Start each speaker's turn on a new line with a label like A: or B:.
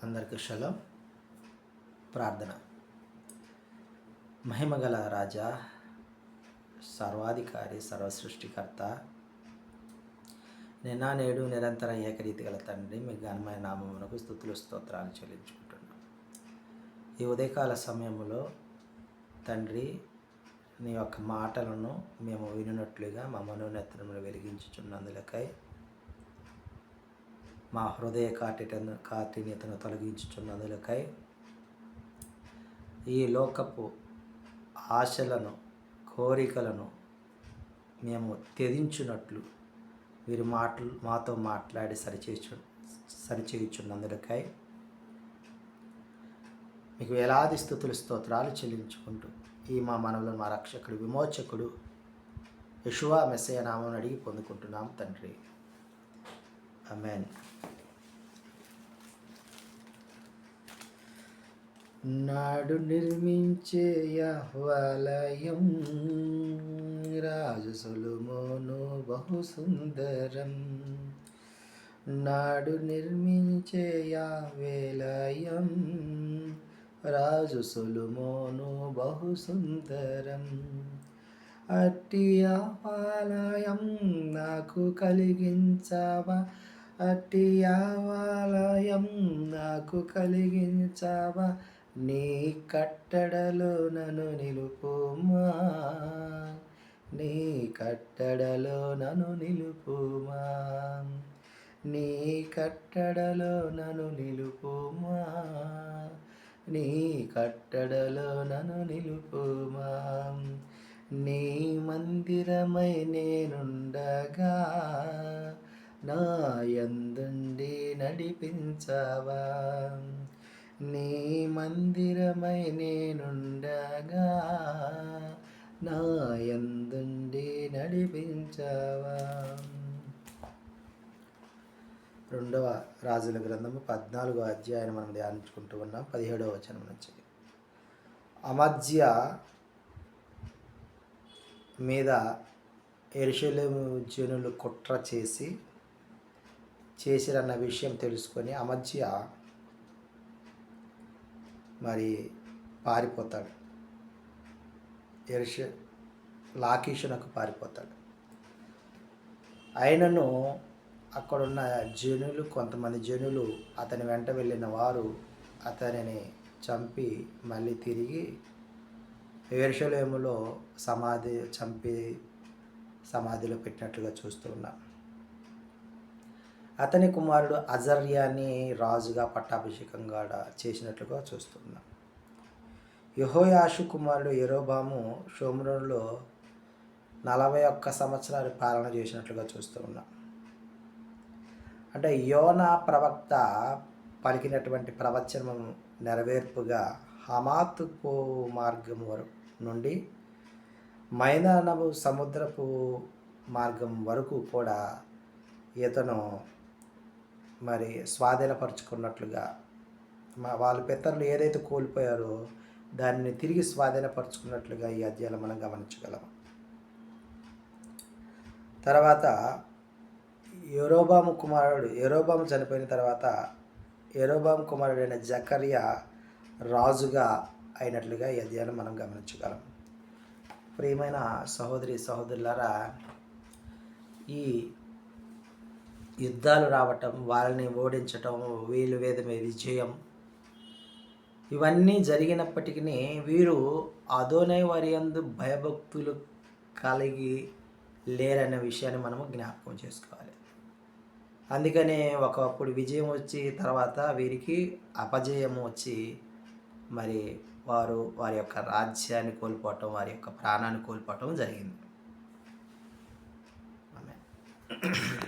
A: అందరికీ షలోం. ప్రార్థన. మహిమగల రాజా, సర్వాధికారి, సర్వసృష్టికర్త, నిన్న నేడు నిరంతరం ఏకరీతి గల తండ్రి, మీ ఘనమైన నామమునకు స్తుతులు స్తోత్రాలు చెల్లించుకుంటున్నాం. ఈ ఉదయకాల సమయంలో తండ్రి, నీ యొక్క మాటలను మేము వినున్నట్లుగా మా మనోనేత్రములు వెలిగించుచున్నందులకై, మా హృదయ కాఠిన్యతను తొలగించుచున్నందులకై, ఈ లోకపు ఆశలను, కోరికలను మేము త్యజించున్నట్లు వీరి మాతో మాట్లాడి సరిచేయుచున్నందులకై మీకు వేలాది స్తుతులు స్తోత్రాలు చెల్లించుకుంటూ ఈ మా మనవులను మా రక్షకుడు, విమోచకుడు యెషువా మెస్సయ నామం అడిగి పొందుకుంటున్నాం తండ్రి. ఆమేన్. నాడు నిర్మించే యెహోవాలయం, రాజు సొలొమోను బహు సుందరం. నాడు నిర్మించే యావేలయం, రాజు సొలొమోను బహు సుందరం. అట్టి ఆలయం నాకు కలిగించావా, అట్టి ఆలయం నాకు కలిగించావా, నీ కట్టడలో నన్ను నిలుపుమా, నీ కట్టడలో నన్ను నిలుపుమా, నీ కట్టడలో నన్ను నిలుపుమా, నీ కట్టడలో నన్ను నిలుపుమా. నీ మందిరమై నేనుండగా నా యందుండి నడిపించవా, నీ మందిరమై నేనుండగా నా యందుండి నడిపించవా. 2వ రాజుల గ్రంథము 14వ అధ్యాయం మనం ధ్యానించుకుంటూ ఉన్నాం. 17వ వచనం నుంచి. అమజ్యా మీద యెరూషలేము జనులు కుట్ర చేసిరన్న విషయం తెలుసుకొని అమజ్యా మరి పారిపోతాడు. లాకీషునకు పారిపోతాడు. అయినను అక్కడున్న జనులు, కొంతమంది జనులు అతని వెంట వెళ్ళిన వారు అతనిని చంపి మళ్ళీ తిరిగి యెరూషలేములో సమాధిలో పెట్టినట్లుగా చూస్తూ ఉన్నాం. అతని కుమారుడు అజర్యాని రాజుగా పట్టాభిషేకంగా చేసినట్లుగా చూస్తున్నాం. యెహోయాషు కుమారుడు యరొబాము షోమ్రోనులో 41 సంవత్సరాలు పాలన చేసినట్లుగా చూస్తూ ఉన్నాం. అంటే యోనా ప్రవక్త పలికినటువంటి ప్రవచనం నెరవేర్పుగా హమాతు మార్గం నుండి మైదానపు సముద్రపు మార్గం వరకు కూడా ఇతను మరి స్వాధీనపరుచుకున్నట్లుగా, వాళ్ళ పితరులు ఏదైతే కోల్పోయారో దాన్ని తిరిగి స్వాధీనపరుచుకున్నట్లుగా ఈ అధ్యాయంలో మనం గమనించగలం. తర్వాత యరొబాము చనిపోయిన తర్వాత యరొబాము కుమారుడైన జకర్యా రాజుగా అయినట్లుగా ఈ అధ్యాయంలో మనం గమనించగలం. ప్రియమైన సహోదరులారా, ఈ యుద్ధాలు రావటం, వాళ్ళని ఓడించటం, వీళ్ళు వేదమే విజయం, ఇవన్నీ జరిగినప్పటికీ వీరు అదోనై వారి యందు భయభక్తులు కలిగి లేరనే విషయాన్ని మనము జ్ఞాపకం చేసుకోవాలి. అందుకనే ఒకప్పుడు విజయం వచ్చి తర్వాత వీరికి అపజయం వచ్చి మరి వారి యొక్క రాజ్యాన్ని కోల్పోవటం, వారి యొక్క ప్రాణాన్ని కోల్పోవటం జరిగింది. ఆమేన్.